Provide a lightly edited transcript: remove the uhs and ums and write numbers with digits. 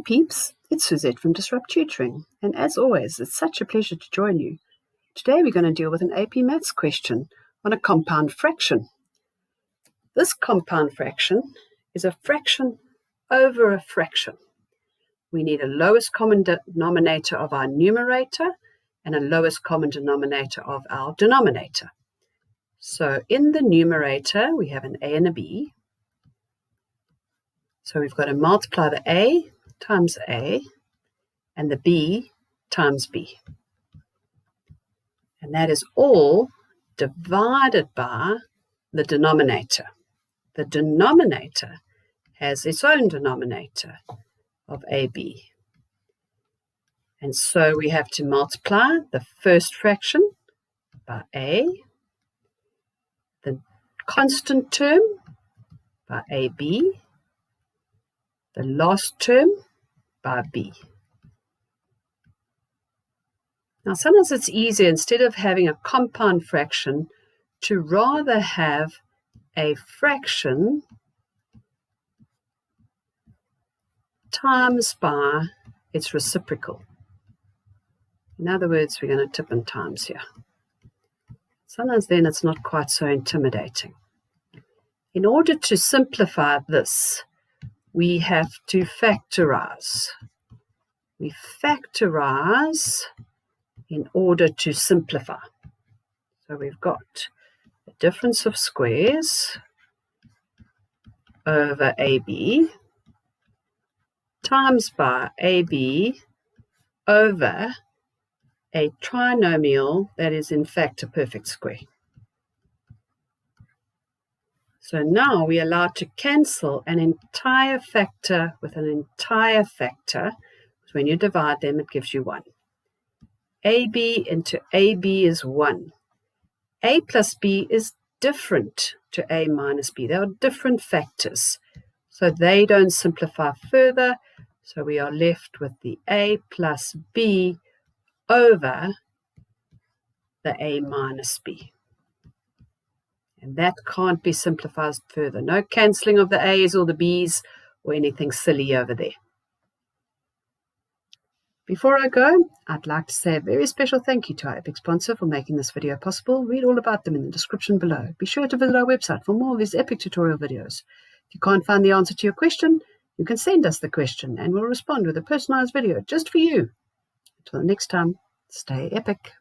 Hey peeps, it's Suzette from Disrupt Tutoring, and as always, it's such a pleasure to join you. Today we're going to deal with an AP Maths question on a compound fraction. This compound fraction is a fraction over a fraction. We need a lowest common denominator of our numerator and a lowest common denominator of our denominator. So in the numerator, we have an A and a B. So we've got to multiply the A times A and the B times B. And that is all divided by the denominator. The denominator has its own denominator of AB. And so we have to multiply the first fraction by A, the constant term by AB, the last term by B. Now sometimes it's easier, instead of having a compound fraction, to rather have a fraction times by its reciprocal. In other words, we're going to tip and times here. Sometimes then it's not quite so intimidating. In order to simplify this, we have to factorize. We factorize in order to simplify. So we've got the difference of squares over AB times by AB over a trinomial that is in fact a perfect square. So now we are allowed to cancel an entire factor with an entire factor. When you divide them, it gives you 1. AB into AB is 1. A plus B is different to A minus B. They are different factors. So they don't simplify further. So we are left with the A plus B over the A minus B. And that can't be simplified further. No cancelling of the A's or the B's or anything silly over there. Before I go, I'd like to say a very special thank you to our epic sponsor for making this video possible. Read all about them in the description below. Be sure to visit our website for more of these epic tutorial videos. If you can't find the answer to your question, you can send us the question and we'll respond with a personalized video just for you. Until next time, stay epic.